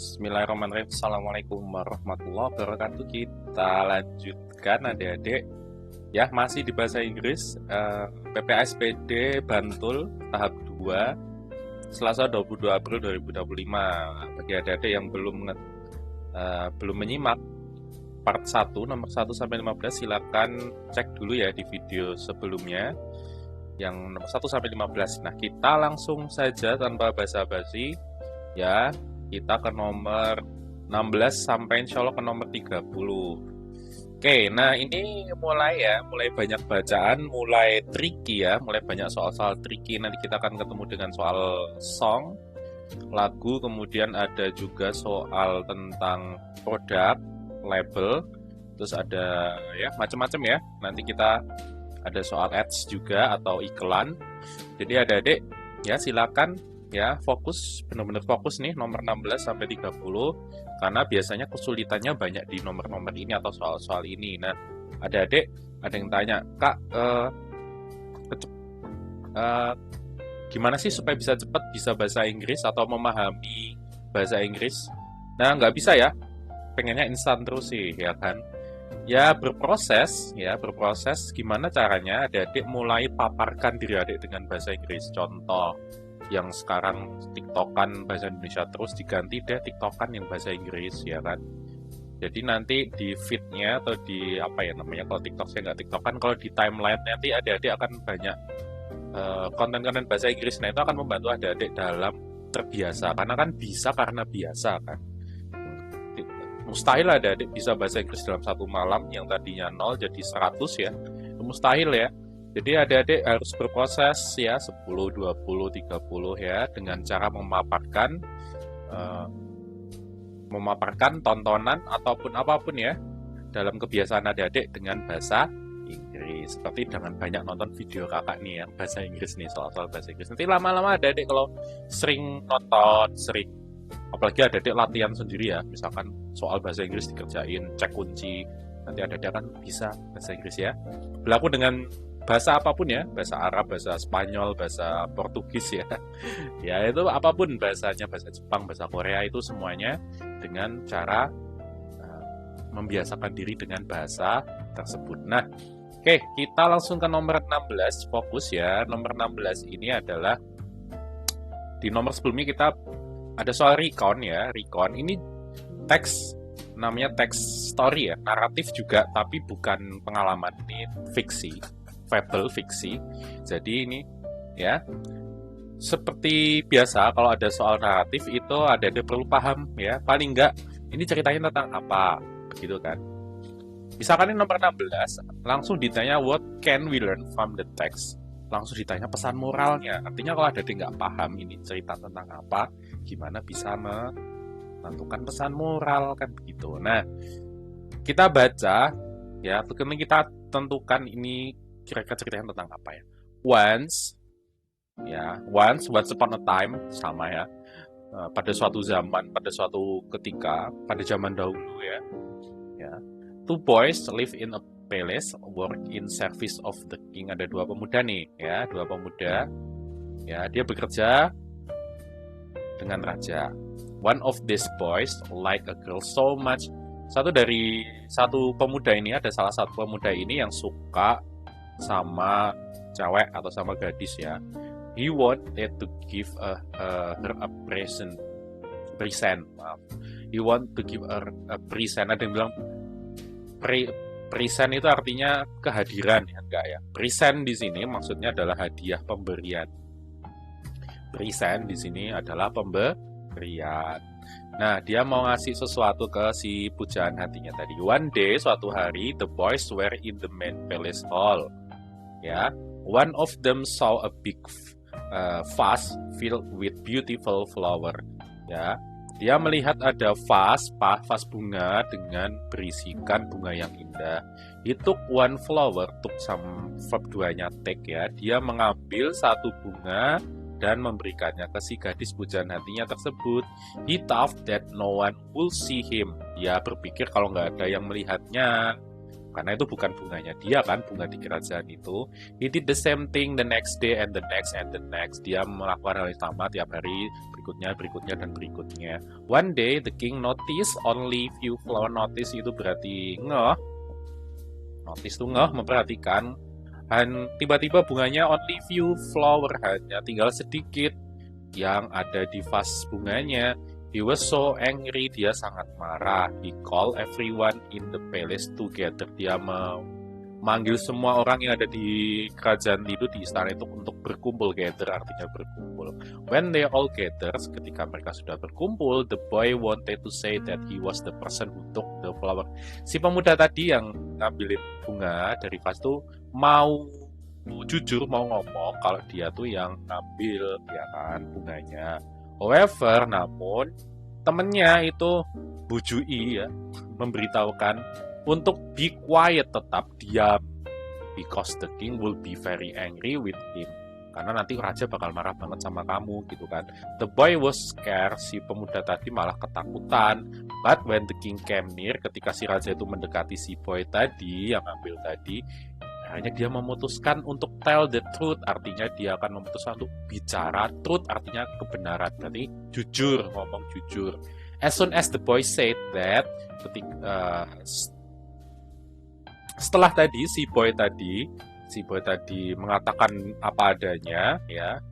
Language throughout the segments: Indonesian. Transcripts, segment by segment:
Bismillahirrahmanirrahim. Assalamualaikum warahmatullahi wabarakatuh. Kita lanjutkan adik-adik. Ya, masih di bahasa Inggris. PPASPD Bantul tahap 2 Selasa 22 April 2025. Bagi adik-adik yang belum menyimak part 1 nomor 1 sampai 15, silakan cek dulu ya di video sebelumnya yang nomor 1 sampai 15. Nah, kita langsung saja tanpa basa-basi ya, kita ke nomor 16 sampai insya Allah ke nomor 30. Oke, nah ini mulai banyak bacaan, mulai tricky ya, mulai banyak soal-soal tricky. Nanti kita akan ketemu dengan soal song, lagu, kemudian ada juga soal tentang produk, label, terus ada ya macam-macam ya. Nanti kita ada soal ads juga atau iklan. Jadi adik-adik ya silakan ya fokus, benar-benar fokus nih nomor 16 sampai 30 karena biasanya kesulitannya banyak di nomor-nomor ini atau soal-soal ini. Nah, adik-adik ada yang tanya, Kak, gimana sih supaya bisa cepat bisa bahasa Inggris atau memahami bahasa Inggris? Nah, nggak bisa ya, pengennya instan terus sih ya kan. Ya berproses gimana caranya adik-adik mulai paparkan diri adik dengan bahasa Inggris. Contoh yang sekarang TikTokan bahasa Indonesia terus diganti deh TikTokan yang bahasa Inggris ya kan. Jadi nanti di feednya atau di apa ya namanya, kalau TikTok saya nggak TikTokan, kalau di timeline nanti adik-adik akan banyak konten-konten bahasa Inggris. Nah itu akan membantu adik-adik dalam terbiasa, karena kan bisa karena biasa kan. Mustahil adik-adik bisa bahasa Inggris dalam satu malam yang tadinya 0 jadi 100 ya, mustahil ya. Jadi adik-adik harus berproses ya 10, 20, 30 ya, dengan cara memaparkan tontonan ataupun apapun ya dalam kebiasaan adik-adik dengan bahasa Inggris. Seperti dengan banyak nonton video kakak nih yang bahasa Inggris nih, soal-soal bahasa Inggris. Nanti lama-lama adik-adik kalau sering nonton, apalagi adik-adik latihan sendiri ya, misalkan soal bahasa Inggris dikerjain, cek kunci, nanti adik-adik akan bisa bahasa Inggris ya. Berlaku dengan bahasa apapun ya, bahasa Arab, bahasa Spanyol, bahasa Portugis ya. Ya itu apapun bahasanya, bahasa Jepang, bahasa Korea, itu semuanya dengan cara membiasakan diri dengan bahasa tersebut. Nah, oke, kita langsung ke nomor 16, fokus ya. Nomor 16 ini adalah, di nomor sebelumnya kita ada soal recon ya, recon. Ini teks, namanya teks story ya, naratif juga, tapi bukan pengalaman, ini fiksi. Fable, fiksi. Jadi ini ya seperti biasa kalau ada soal naratif itu ada perlu paham ya, paling enggak ini ceritanya tentang apa begitu kan. Misalkan ini nomor 16 langsung ditanya what can we learn from the text, langsung ditanya pesan moralnya. Artinya kalau ada nggak paham ini cerita tentang apa, gimana bisa menentukan pesan moral kan begitu. Nah kita baca ya, kemudian kita tentukan ini kira-kira ceritanya tentang apa ya. Once upon a time, sama ya, pada suatu zaman, pada suatu ketika, pada zaman dahulu ya, two boys live in a palace, work in service of the king. Ada dua pemuda nih ya, dia bekerja dengan raja. One of these boys like a girl so much. Satu pemuda ini, ada salah satu pemuda ini yang suka sama cewek atau sama gadis ya. He wanted to give her a present. He want to give her a present. Ada yang bilang present itu artinya kehadiran ya, enggak ya. Present di sini maksudnya adalah hadiah, pemberian. Present di sini adalah pemberian. Nah, dia mau ngasih sesuatu ke si pujaan hatinya tadi. One day, suatu hari, the boys were in the main palace hall. Ya, one of them saw a big vase filled with beautiful flower. Ya, dia melihat ada vase bunga dengan berisikan bunga yang indah. He took one flower, took some verb 2-nya take ya. Dia mengambil satu bunga dan memberikannya ke si gadis pujaan hatinya tersebut. He thought that no one will see him. Dia berpikir kalau nggak ada yang melihatnya, karena itu bukan bunganya dia kan, bunga di kerajaan itu. He did the same thing the next day and the next and the next. Dia melakukan hal yang sama tiap hari, berikutnya dan berikutnya. One day the king noticed only few flower. Notice itu berarti ngeh. Notice itu ngeh, memperhatikan. Dan tiba-tiba bunganya only few flower, hanya tinggal sedikit yang ada di vas bunganya. He was so angry, dia sangat marah. He called everyone in the palace together. Dia memanggil semua orang yang ada di kerajaan itu, di istana itu, untuk berkumpul. Gather artinya berkumpul. When they all gather, ketika mereka sudah berkumpul, the boy wanted to say that he was the person who took the flower. Si pemuda tadi yang ngambilin bunga dari vas itu mau jujur, mau ngomong kalau dia tuh yang ngambil, ya kan, bunganya. However, namun temennya itu bujui ya, memberitahukan untuk be quiet, tetap diam, because the king will be very angry with him, karena nanti raja bakal marah banget sama kamu gitu kan. The boy was scared, si pemuda tadi malah ketakutan. But when the king came near, ketika si raja itu mendekati si boy tadi yang ambil tadi, hanya dia memutuskan untuk tell the truth, artinya dia akan memutuskan untuk bicara. Truth artinya kebenaran, berarti jujur, ngomong jujur. As soon as the boy said that, setelah tadi si boy tadi mengatakan apa adanya, ya.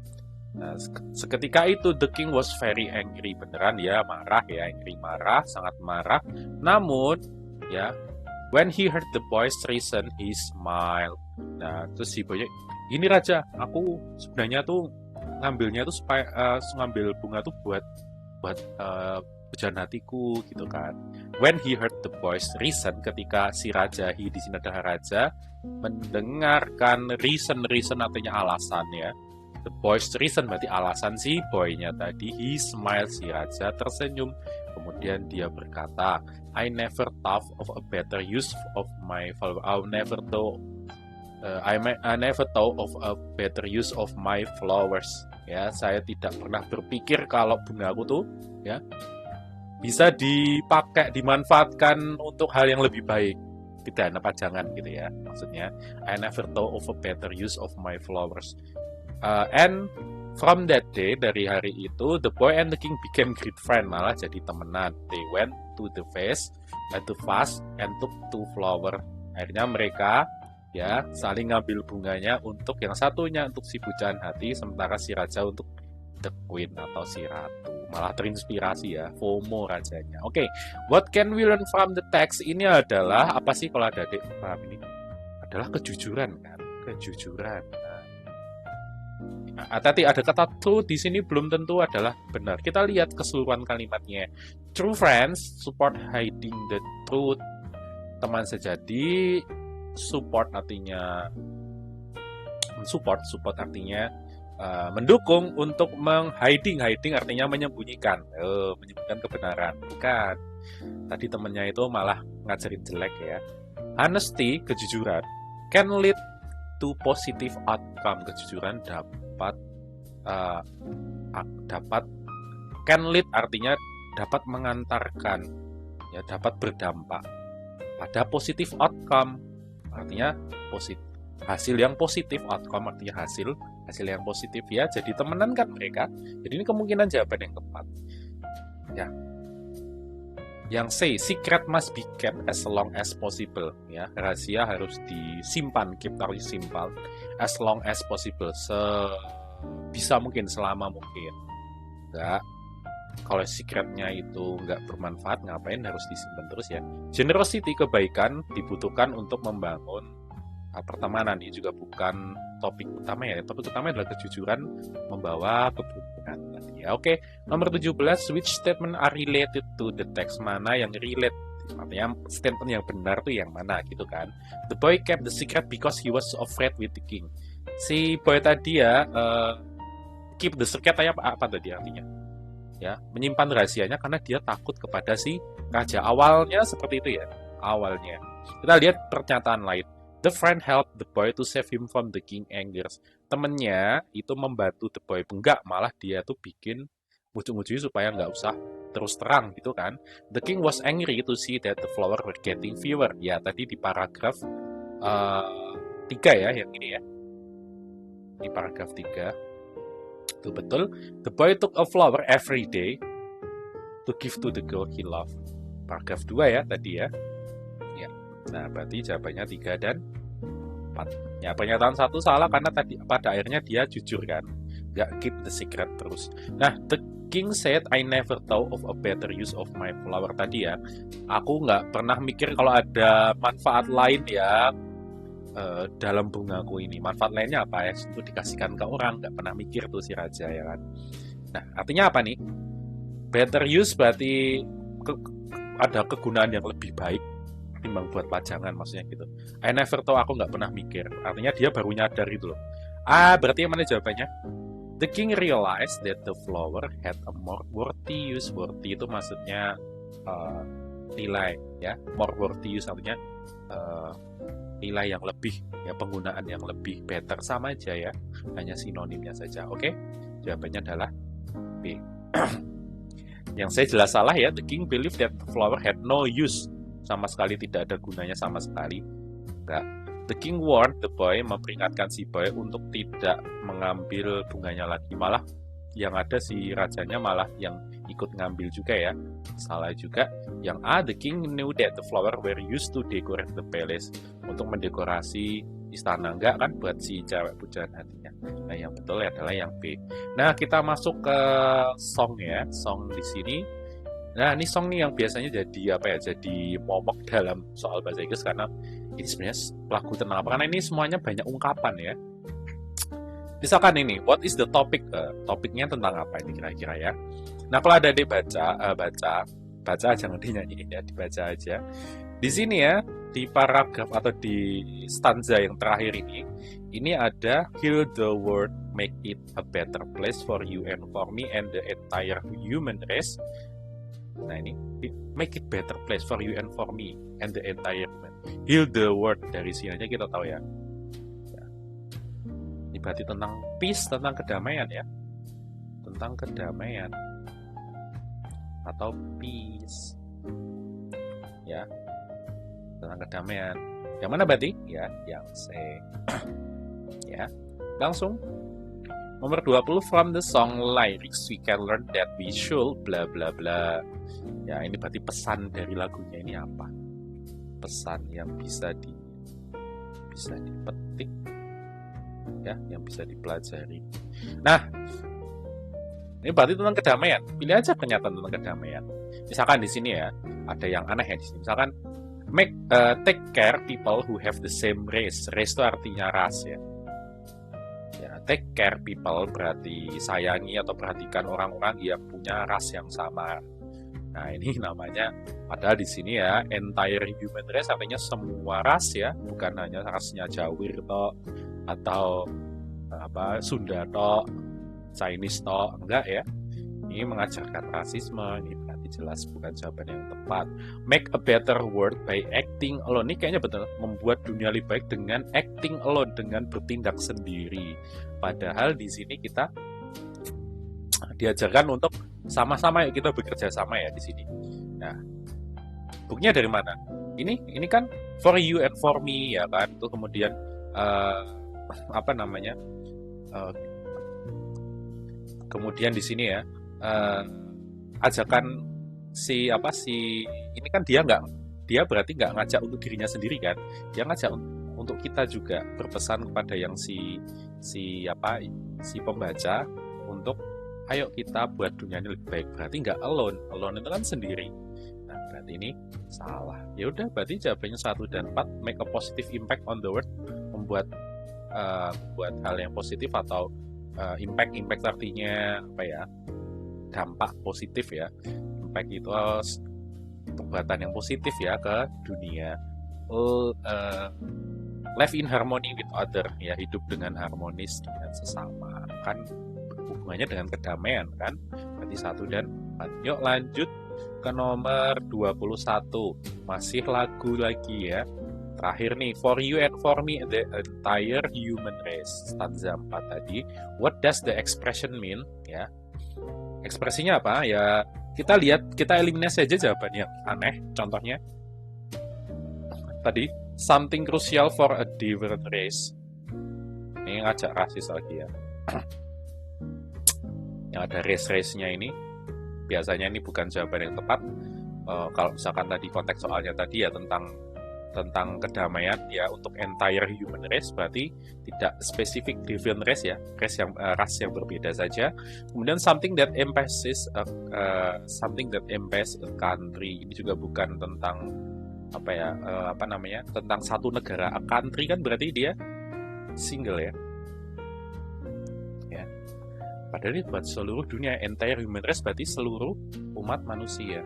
Nah, seketika itu the king was very angry, beneran ya, marah ya, angry, marah, sangat marah. Namun, ya, when he heard the boy's reason, he smiled. Nah, terus si boynya, gini raja, aku sebenarnya tuh ngambilnya tuh supaya ngambil bunga tuh buat pujaan hatiku gitu kan. When he heard the boy's reason, ketika si raja, he di sini adalah raja, mendengarkan reason artinya alasan ya. The boy's reason berarti alasan si boynya tadi. He smiled, si raja tersenyum. Kemudian dia berkata, I never thought of a better use of my flower. I never thought of a better use of my flowers. Ya, saya tidak pernah berpikir kalau bungaku tuh ya bisa dipakai, dimanfaatkan untuk hal yang lebih baik. Tidak, apa jangan gitu ya. Maksudnya, I never thought of a better use of my flowers. And from that day, dari hari itu, the boy and the king became great friend, malah jadi temenan. They went to the vase and took 2 flower. Akhirnya mereka ya saling ngambil bunganya, untuk yang satunya untuk si pujaan hati, sementara si raja untuk the queen atau si ratu. Malah terinspirasi ya, FOMO rajanya. Oke, what can we learn from the text? Ini adalah apa sih kalau ada adik paham ini? Adalah kejujuran kan, kejujuran. Tadi ada kata true di sini belum tentu adalah benar. Kita lihat keseluruhan kalimatnya. True friends support hiding the truth. Teman sejati, support artinya support artinya mendukung untuk hiding artinya menyembunyikan, menyembunyikan kebenaran. Bukan. Tadi temennya itu malah ngajarin jelek ya. Honesty, kejujuran, can lead to positive outcome. Kejujuran dapat can lead artinya dapat mengantarkan, ya, dapat berdampak pada positive outcome, artinya hasil yang positif. Outcome artinya hasil yang positif ya. Jadi temenan kan mereka. Jadi ini kemungkinan jawaban yang tepat ya. Yang C, secret must be kept as long as possible ya. Rahasia harus disimpan, harus disimpan as long as possible, sebisa mungkin, selama mungkin. Enggak, kalau secretnya itu nggak bermanfaat, ngapain harus disimpan terus ya. Generosity, kebaikan, dibutuhkan untuk membangun pertemanan. Ini juga bukan topik utama ya. Topik utama adalah kejujuran membawa keberuntungan tadi ya. Oke, nomor 17, which statement are related to the text? Mana yang relate? Artinya statement yang benar tuh yang mana gitu kan. The boy kept the secret because he was afraid with the king. Si boy tadi ya keep the secret apa tadi artinya? Ya, menyimpan rahasianya karena dia takut kepada si raja. Awalnya seperti itu ya. Awalnya. Kita lihat pernyataan lain. The friend helped the boy to save him from the king angers. Temennya itu membantu the boy. Enggak, malah dia tuh bikin muncul-muncul supaya nggak usah terus terang gitu kan. The king was angry to see that the flower were getting fewer. Ya, tadi di paragraf 3 ya, yang ini ya. Di paragraf 3. Itu betul. The boy took a flower every day to give to the girl he loved. Paragraf 2 ya tadi ya. Ya. Nah, berarti jawabannya 3 dan 4. Ya, pernyataan 1 salah karena tadi pada akhirnya dia jujur kan. Nggak keep the secret terus. Nah, the king said, I never thought of a better use of my flower. Tadi ya, aku nggak pernah mikir kalau ada manfaat lain ya dalam bungaku ini. Manfaat lainnya apa ya? Untuk dikasihkan ke orang. Nggak pernah mikir tuh si raja ya kan. Nah, artinya apa nih? Better use berarti ada kegunaan yang lebih baik timbang buat pajangan, maksudnya gitu. I never thought, aku nggak pernah mikir. Artinya dia baru nyadar itu loh. Berarti yang mana jawabannya? The king realized that the flower had a more worthy use. Worthy itu maksudnya nilai ya. More worthy use artinya nilai yang lebih ya, penggunaan yang lebih better, sama aja ya. Hanya sinonimnya saja. Oke? Jawabannya adalah B. Yang saya jelas salah ya. The king believed that the flower had no use. Sama sekali tidak ada gunanya sama sekali. Enggak. The king warned the boy, memperingatkan si boy untuk tidak mengambil bunganya lagi. Malah yang ada si rajanya malah yang ikut ngambil juga ya. Salah juga. Yang A, the king knew that the flower were used to decorate the palace. Untuk mendekorasi istana. Enggak kan buat si cewek pujaan hatinya. Nah, yang betul adalah yang B. Nah, kita masuk ke song ya. Song di sini. Nah, ini song nih yang biasanya jadi apa ya? Jadi momok dalam soal bahasa Inggris karena ini sebenarnya lagu tentang apa? Karena ini semuanya banyak ungkapan ya. Misalkan ini, what is the topic? Topiknya tentang apa ini kira-kira ya? Nah, kalau ada adik baca jangan dinyanyiin ya, dibaca aja. Di sini ya, di paragraf atau di stanza yang terakhir ini ada heal the world, make it a better place for you and for me and the entire human race. Nah, ini make it better place for you and for me and the entire human. Heal the world, dari sini aja kita tahu ya. Ini berarti tentang peace, tentang kedamaian ya. Tentang kedamaian atau peace. Ya. Tentang kedamaian. Yang mana berarti? Ya, yang C. Ya. Langsung nomor 20, from the song lyrics we can learn that we should bla bla bla. Ya, ini berarti pesan dari lagunya ini apa? Pesan yang bisa dipetik ya, yang bisa dipelajari. Nah, ini berarti tentang kedamaian. Pilih aja pernyataan tentang kedamaian. Misalkan di sini ya, ada yang aneh ya di sini. Misalkan take care people who have the same race. Race itu artinya ras ya. Take care people berarti sayangi atau perhatikan orang-orang yang punya ras yang sama. Nah, ini namanya, padahal di sini ya, entire human race artinya semua ras ya, bukan hanya rasnya Jawir toh atau apa Sunda toh, Chinese toh, enggak ya. Ini mengajarkan rasisme, ini berarti jelas bukan jawaban yang tepat. Make a better world by acting alone. Ini kayaknya betul, membuat dunia lebih baik dengan acting alone, dengan bertindak sendiri. Padahal di sini kita diajarkan untuk sama-sama ya, kita bekerja sama ya di sini. Nah, buktinya dari mana? Ini kan for you and for me ya kan. Itu kemudian apa namanya? Kemudian di sini ya ajakan si ini kan dia berarti nggak ngajak untuk dirinya sendiri kan? Dia ngajak untuk kita juga, berpesan kepada yang si pembaca untuk ayo kita buat dunia ini lebih baik. Berarti nggak alone itu kan sendiri. Nah, berarti ini salah. Ya udah, berarti jawabannya 1 dan 4. Make a positive impact on the world, membuat buat hal yang positif atau impact artinya apa ya, dampak positif ya. Impact itu perbuatan yang positif ya ke dunia. Live in harmony with other, ya, hidup dengan harmonis dengan sesama, kan hubungannya dengan kedamaian kan. Berarti 1 dan 4. Yuk lanjut ke nomor 21. Masih lagu lagi ya. Terakhir nih, for you and for me the entire human race. Stanza 4 tadi. What does the expression mean? Ya. Ekspresinya apa? Ya, kita eliminasi aja jawaban yang aneh. Contohnya tadi, something crucial for a different race. Ini ngajak rasis lagi ya. Yang ada race-nya ini, biasanya ini bukan jawaban yang tepat. Kalau misalkan tadi konteks soalnya tadi ya tentang kedamaian ya untuk entire human race, berarti tidak spesifik different race ya, ras yang berbeda saja. Kemudian something that impasses a country, ini juga bukan tentang tentang satu negara. A country kan berarti dia single ya. Padahal ini buat seluruh dunia, entire human race berarti seluruh umat manusia.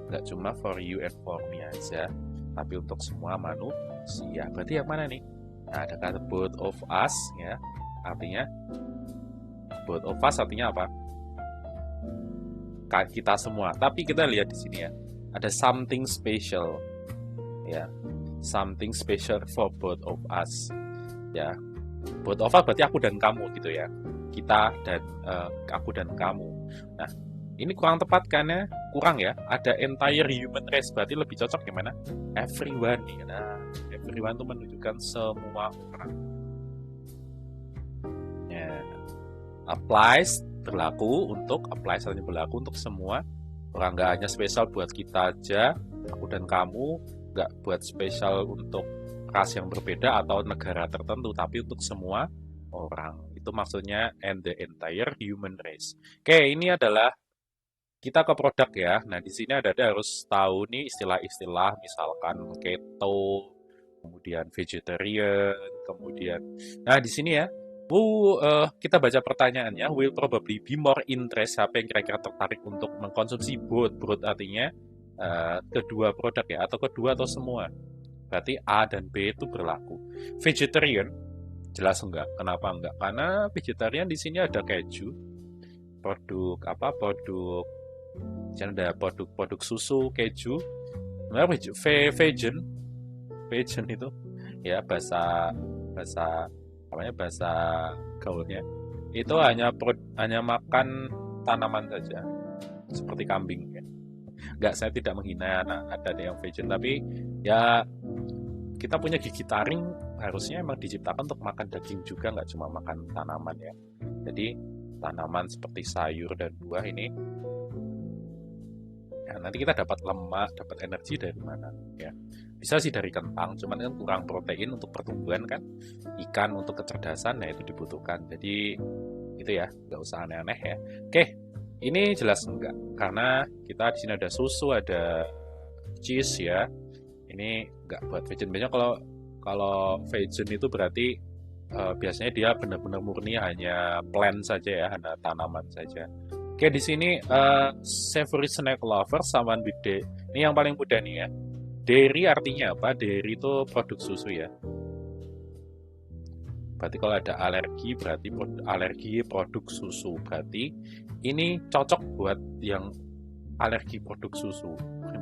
Nggak cuma for you and for me aja, tapi untuk semua manusia. Berarti yang mana nih? Nah, ada kata both of us ya. Artinya both of us artinya apa? Kita semua. Tapi kita lihat di sini ya, ada something special ya. Something special for both of us. Ya, both of us berarti aku dan kamu gitu ya. Kita dan aku dan kamu. Nah, ini kurang tepat karena kurang ya. Ada entire human race, berarti lebih cocok gimana? Everyone nih. Nah, everyone itu menunjukkan semua orang. Ya. Applies berlaku untuk semua orang, nggak hanya spesial buat kita aja, aku dan kamu, nggak buat spesial untuk ras yang berbeda atau negara tertentu, tapi untuk semua orang. Itu maksudnya and the entire human race. Oke, ini adalah kita ke produk ya. Nah, di sini ada harus tahu nih istilah-istilah, misalkan keto, kemudian vegetarian, kemudian. Nah, di sini ya, kita baca pertanyaannya. Will probably be more interest. Siapa yang kira-kira tertarik untuk mengkonsumsi both artinya kedua produk ya, atau kedua atau semua. Berarti A dan B itu berlaku. Vegetarian jelas enggak. Kenapa enggak? Karena vegetarian di sini ada keju, produk susu, keju. Nah, vegan itu ya bahasa gaulnya itu hanya makan tanaman saja, seperti kambing ya. Enggak, saya tidak menghina ada yang vegan, tapi ya kita punya gigi taring harusnya emang diciptakan untuk makan daging juga, nggak cuma makan tanaman ya. Jadi tanaman seperti sayur dan buah ini ya, nanti kita dapat lemak, dapat energi dari mana ya? Bisa sih dari kentang, cuman kan kurang protein untuk pertumbuhan kan. Ikan untuk kecerdasan, nah itu dibutuhkan. Jadi itu ya, nggak usah aneh-aneh ya. Oke, ini jelas enggak, karena kita di sini ada susu, ada cheese ya. Ini nggak buat vegan. Biasanya kalau vegan itu berarti biasanya dia benar-benar murni hanya plant saja ya, hanya tanaman saja. Oke, di sini savory snack lover, someone with dairy. Ini yang paling mudah nih ya. Dairy artinya apa? Dairy itu produk susu ya. Berarti kalau ada alergi, berarti alergi produk susu. Berarti ini cocok buat yang alergi produk susu.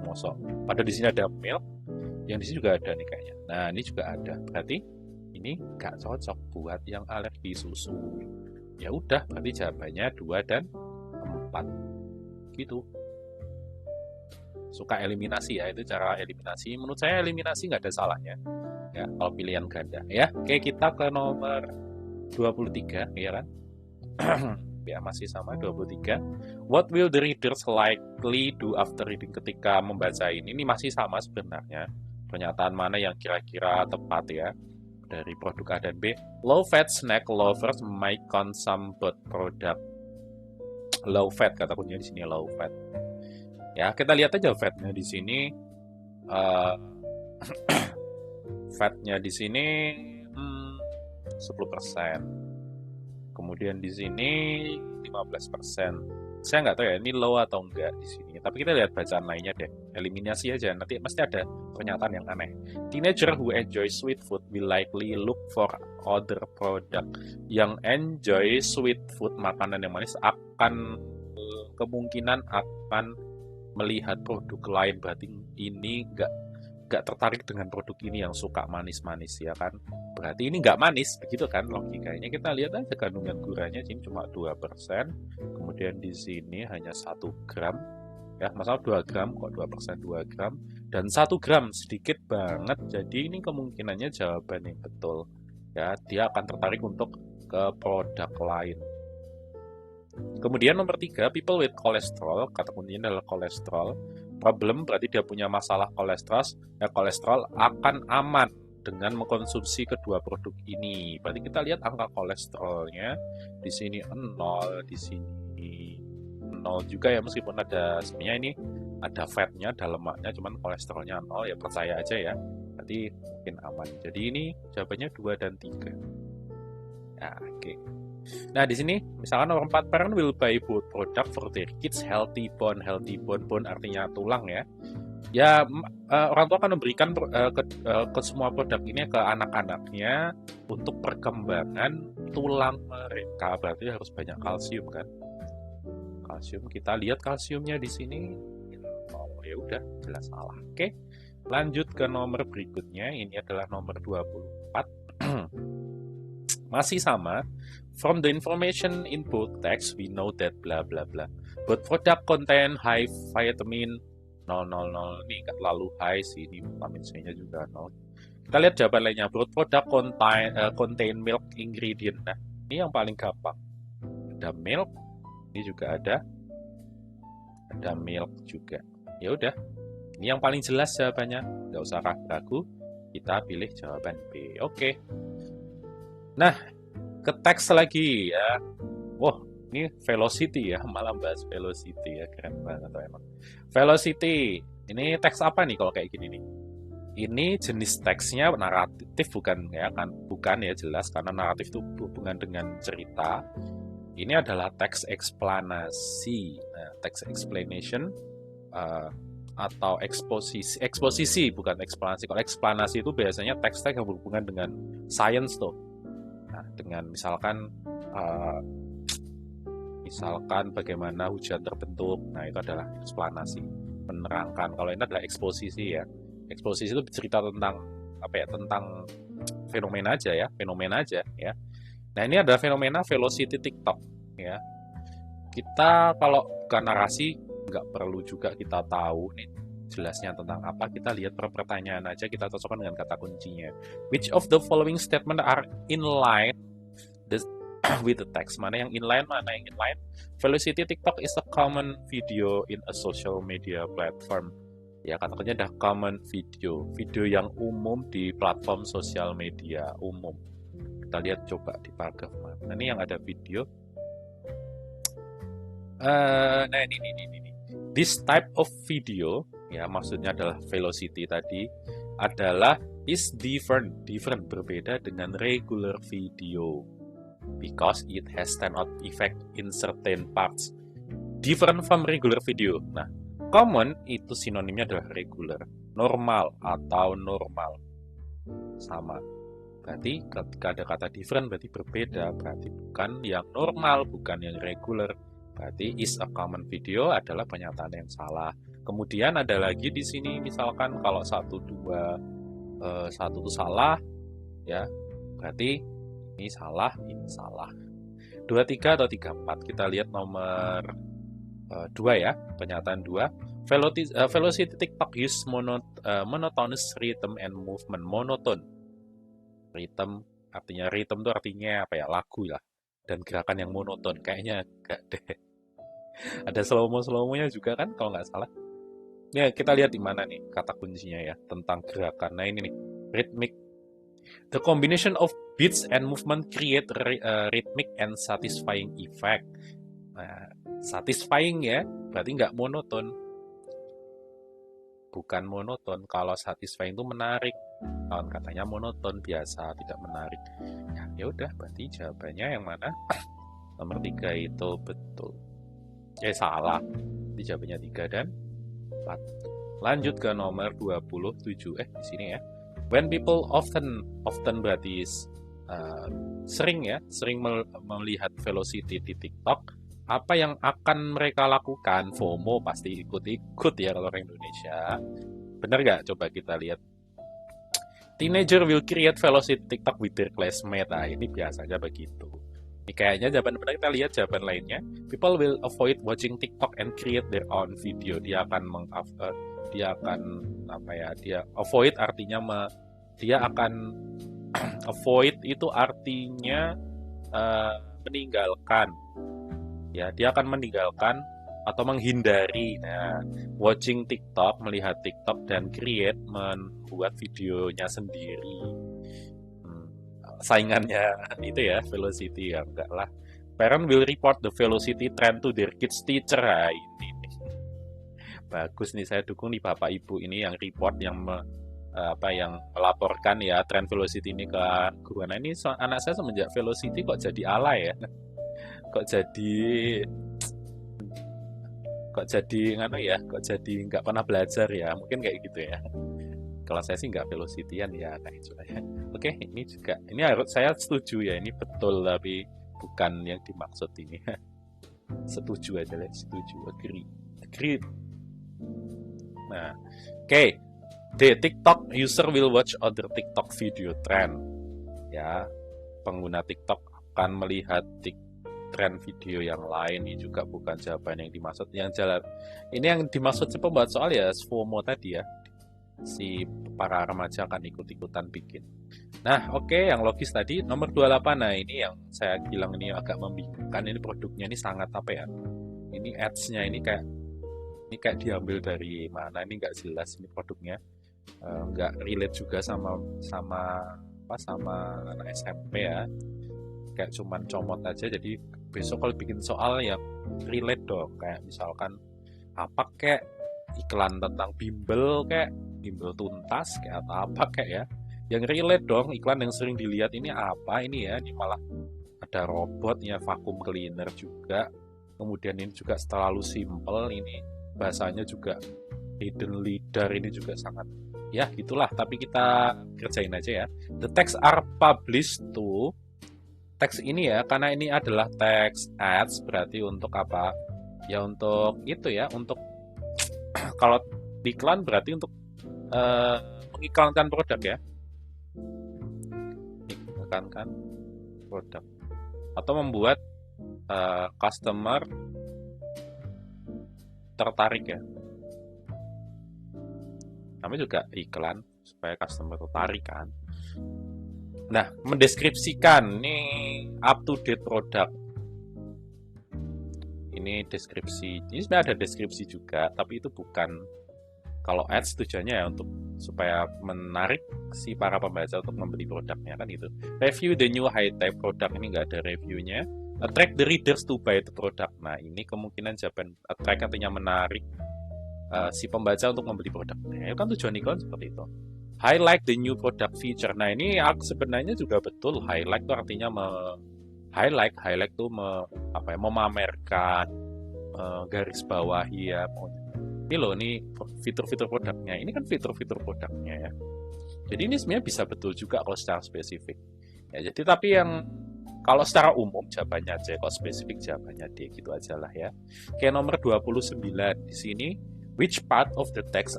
Mosok. Padahal di sini ada milk, yang di sini juga ada nih kayaknya. Nah, ini juga ada. Berarti ini nggak cocok buat yang alergi susu. Ya udah, berarti jawabannya 2 dan 4. Gitu. Suka eliminasi ya, itu cara eliminasi. Menurut saya eliminasi nggak ada salahnya. Ya, kalau pilihan ganda ya. Oke, kita ke nomor 23 ya kan. Ya, masih sama 23. What will the readers likely do after reading? Ketika membaca ini masih sama sebenarnya. Pernyataan mana yang kira-kira tepat ya dari produk A dan B? Low fat snack lovers might consume both product. Low fat kata kuncinya di sini, low fat. Ya, kita lihat aja fatnya di sini. Fatnya di sini 10%. Kemudian di sini 15%. Saya nggak tahu ya ini low atau enggak di sini. Tapi kita lihat bacaan lainnya deh. Eliminasi aja. Nanti pasti ada pernyataan yang aneh. Teenager who enjoy sweet food will likely look for other product. Yang enjoy sweet food, makanan yang manis, akan kemungkinan akan melihat produk lain. Berarti ini nggak tertarik dengan produk ini yang suka manis-manis ya kan. Berarti ini nggak manis, begitu kan logikanya. Kita lihat aja kandungan guranya sini cuma 2%, kemudian di sini hanya 1 gram. Ya, masalah 2 gram, kok 2% 2 gram, dan 1 gram sedikit banget, jadi ini kemungkinannya jawaban yang betul. Ya, dia akan tertarik untuk ke produk lain. Kemudian nomor 3, people with cholesterol, kata kuncinya adalah kolesterol. Problem berarti dia punya masalah kolesterol akan aman dengan mengkonsumsi kedua produk ini. Berarti kita lihat angka kolesterolnya di sini 0, di sini 0 juga ya, meskipun ada sebenarnya ini ada fatnya, ada lemaknya, cuman kolesterolnya 0 ya, percaya aja ya. Berarti mungkin aman. Jadi ini jawabannya 2 dan 3. Nah, oke. Nah, di sini misalkan nomor 4, parent will buy both product for their kids healthy bone. Healthy bone artinya tulang ya. Ya, orang tua akan memberikan ke semua produk ini ke anak-anaknya untuk perkembangan tulang mereka. Berarti harus banyak kalsium kan? Kalsium, kita lihat kalsiumnya di sini. Oh, ya udah, jelas salah. Oke. Lanjut ke nomor berikutnya. Ini adalah nomor 24. Masih sama. From the information in both text, we know that bla bla bla. Both product contain high vitamin 000. Ini nggak terlalu high sih, ini vitamin C-nya juga 0. Kita lihat jawaban lainnya. Both product contain milk ingredient. Nah, ini yang paling gampang. Ada milk, ini juga ada milk juga. Ya udah, ini yang paling jelas jawabannya. Nggak usah ragu, kita pilih jawaban B. Oke. Nah, ke teks lagi ya. Wah, ini velocity ya, malah bahas velocity ya, keren banget emang. Velocity, ini teks apa nih kalau kayak gini nih? Ini jenis teksnya naratif bukan ya kan? Bukan ya, jelas karena naratif itu berhubungan dengan cerita. Ini adalah teks eksplanasi. Nah, teks explanation atau eksposisi bukan eksplanasi. Kalau eksplanasi itu biasanya teks-teks yang berhubungan dengan science tuh. Nah, dengan misalkan bagaimana hujan terbentuk, nah itu adalah eksplanasi, menerangkan. Kalau ini adalah eksposisi ya. Eksposisi itu bercerita tentang apa ya? Tentang fenomena aja ya. Nah, ini adalah fenomena velocity TikTok ya. Kita kalau bukan narasi nggak perlu juga kita tahu nih jelasnya tentang apa, kita lihat per pertanyaan aja, kita cocokkan dengan kata kuncinya. Which of the following statement are in line with the text? Mana yang inline, mana yang inline? Velocity TikTok is a common video in a social media platform. Ya, kata kuncinya ada common video yang umum di platform sosial media umum. Kita lihat coba di paragraf mana. Ini yang ada video. Nah, ini. This type of video, ya maksudnya adalah velocity tadi, adalah is different berbeda dengan regular video because it has standout effect in certain parts. Different from regular video. Nah, common itu sinonimnya adalah regular, normal atau normal. Sama. Berarti ketika ada kata different berarti berbeda, berarti bukan yang normal, bukan yang regular. Berarti is a common video adalah pernyataan yang salah. Kemudian ada lagi di sini misalkan kalau 1, 2, 1 itu salah ya, berarti ini salah, 2, 3 atau 3, 4. Kita lihat nomor 2 ya, pernyataan 2. Velocity TikTok use monotonous rhythm and movement. Monoton. Rhythm itu artinya apa ya? Lagu lah. Dan gerakan yang monoton. Kayaknya enggak deh. Ada slow-mo-nya juga kan kalau nggak salah. Ya, kita lihat di mana nih kata kuncinya ya tentang gerakan. Nah, ini nih, rhythmic. The combination of beats and movement create rhythmic and satisfying effect. Nah, satisfying ya, berarti nggak monoton. Bukan monoton. Kalau satisfying itu menarik. Kalau katanya monoton, biasa, tidak menarik. Ya udah, berarti jawabannya yang mana? Nomor 3 itu betul. Salah. Di jawabannya 3 dan 4. Lanjut ke nomor 27. Di sini ya. When people often berarti sering melihat velocity di TikTok, apa yang akan mereka lakukan? FOMO pasti ikut-ikut ya kalau orang Indonesia. Bener nggak? Coba kita lihat. Teenager will create velocity TikTok with their classmate. Nah, ini biasanya begitu. Ini kayaknya jawaban benar. Kita lihat jawaban lainnya. People will avoid watching TikTok and create their own video. Dia akan dia avoid artinya dia akan avoid itu artinya meninggalkan. Ya, dia akan meninggalkan atau menghindari. Nah, watching TikTok, melihat TikTok dan create, membuat videonya sendiri. Saingannya itu ya, velocity ya, enggak lah. Parent will report the velocity trend to their kids teacher. Nah, ini nih. Bagus nih, saya dukung nih Bapak Ibu ini yang report, yang yang melaporkan ya tren velocity ini ke guru. Nah, ini anak saya semenjak velocity kok jadi alay ya. Kok jadi nggak pernah belajar ya, mungkin kayak gitu ya. Kalau saya sih nggak velocityan ya, kayak gitu ya. Oke, ini harus saya setuju ya, ini betul tapi bukan yang dimaksud ini. Setuju aja lah, setuju, agree. Nah, oke. The TikTok user will watch other TikTok video trend. Ya, pengguna TikTok akan melihat tren video yang lain. Ini juga bukan jawaban yang dimaksud. Ini yang dimaksud si pembuat soal ya FOMO tadi ya, si para remaja akan ikut-ikutan bikin. Nah, oke, yang logis tadi nomor 28. Nah, ini yang saya bilang ini agak membingungkan. Ini produknya ini sangat apa ya, ini ads-nya ini kayak diambil dari mana, ini nggak jelas ini produknya. Nggak relate juga sama anak SMP ya, kayak cuman comot aja. Jadi besok kalau bikin soal ya relate dong, kayak misalkan kayak iklan tentang bimbel, kayak bimbel tuntas kayak atau kayak ya, yang relate dong. Iklan yang sering dilihat ini ini ya, ini malah ada robotnya, vacuum cleaner juga, kemudian ini juga terlalu simple, ini bahasanya juga hidden leader, ini juga sangat ya gitulah, tapi kita kerjain aja ya. The text are published to, teks ini ya, karena ini adalah teks ads, berarti untuk apa ya, untuk itu ya, untuk kalau iklan berarti untuk mengiklankan produk ya, mengiklankan produk atau membuat customer tertarik ya. Namanya juga iklan supaya customer tertarik kan. Nah, mendeskripsikan ini up to date produk. Ini deskripsi. Ini sebenarnya ada deskripsi juga, tapi itu bukan, kalau ads tujuannya ya untuk supaya menarik si para pembaca untuk membeli produknya kan itu. Review the new high-tech product, ini nggak ada reviewnya. Attract the readers to buy the product. Nah, ini kemungkinan jawaban attract artinya menarik si pembaca untuk membeli produknya. Itu kan tujuan iklan seperti itu. Highlight the new product feature. Nah, ini sebenarnya juga betul. Highlight itu artinya highlight itu memamerkan, garis bawahi ya. Ini loh, ini fitur-fitur produknya. Ini kan fitur-fitur produknya ya. Jadi ini sebenarnya bisa betul juga kalau secara spesifik. Ya, jadi tapi yang kalau secara umum jawabannya aja, kalau spesifik jawabannya D, gitu aja lah ya. Oke, nomor 29 di sini, which part of the text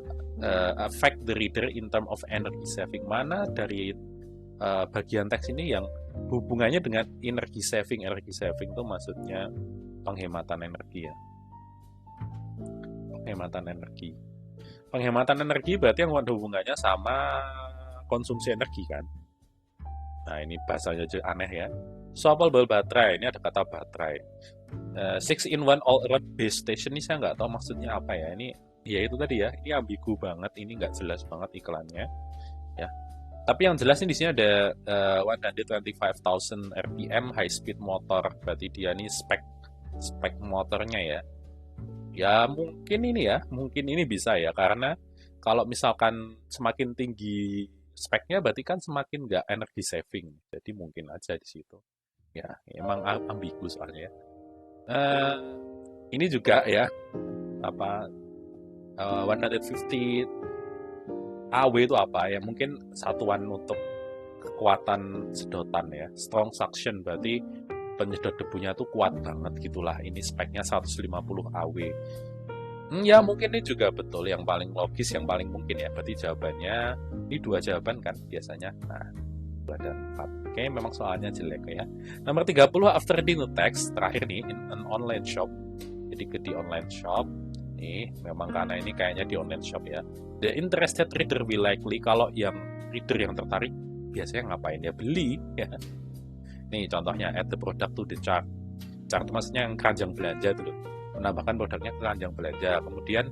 affect the reader in term of energy saving? Mana dari bagian teks ini yang hubungannya dengan energy saving? Energy saving itu maksudnya penghematan energi ya. Penghematan energi berarti yang ada hubungannya sama konsumsi energi kan. Nah, ini bahasanya aja aneh ya. Swappable baterai, ini ada kata baterai. 6-in-1 all-around base station, ini saya nggak tahu maksudnya apa ya. Ini ya itu tadi ya, ini ambigu banget, ini nggak jelas banget iklannya ya. Tapi yang jelas di sini ada 125,000 rpm high speed motor, berarti dia ini spek motornya ya. Ya mungkin ini bisa ya, karena kalau misalkan semakin tinggi speknya berarti kan semakin nggak energi saving, jadi mungkin aja di situ ya, emang ambigu soalnya ya. Ini juga ya 150 AW itu apa ya, mungkin satuan untuk kekuatan sedotan ya. Strong suction berarti penyedot debunya tuh kuat banget gitulah. Ini speknya 150 AW. Ya mungkin ini juga betul, yang paling logis, yang paling mungkin ya. Berarti jawabannya, ini 2 jawaban kan biasanya. Nah, 2 dan 4. Oke, memang soalnya jelek ya. Nomor 30, after the new text, terakhir nih, in an online shop. Jadi di online shop, nih memang karena ini kayaknya di online shop ya. The interested reader will likely, kalau yang reader yang tertarik, biasanya ngapain ya? Beli ya. Nih contohnya, add the product to the chart. Chart maksudnya yang keranjang belanja dulu. Menambahkan produknya ke keranjang belanja. Kemudian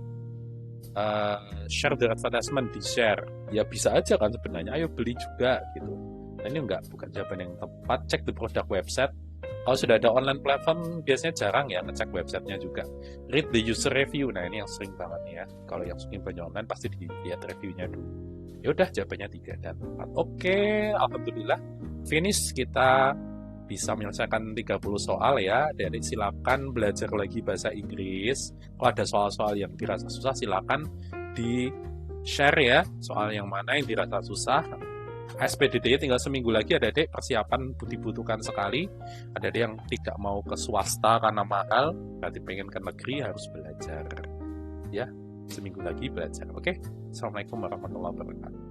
share the advertisement, di share. Ya bisa aja kan sebenarnya, ayo beli juga gitu. Nah, ini bukan jawaban yang tepat. Cek the product website. Kalau sudah ada online platform, biasanya jarang ya ngecek websitenya juga. Read the user review. Nah ini yang sering banget nih ya. Kalau yang sering belanja online pasti dilihat reviewnya dulu. Ya udah, jawabannya 3 dan 4. Oke, alhamdulillah finish, kita bisa menyelesaikan 30 soal ya. Jadi silakan belajar lagi bahasa Inggris. Kalau ada soal-soal yang dirasa susah, silakan di share ya, soal yang mana yang dirasa susah. SPDD tinggal seminggu lagi, adik-adik persiapan dibutuhkan sekali. Adik-adik yang tidak mau ke swasta karena mahal, berarti pengen ke negeri, harus belajar ya, seminggu lagi belajar. Oke, Assalamualaikum warahmatullahi wabarakatuh.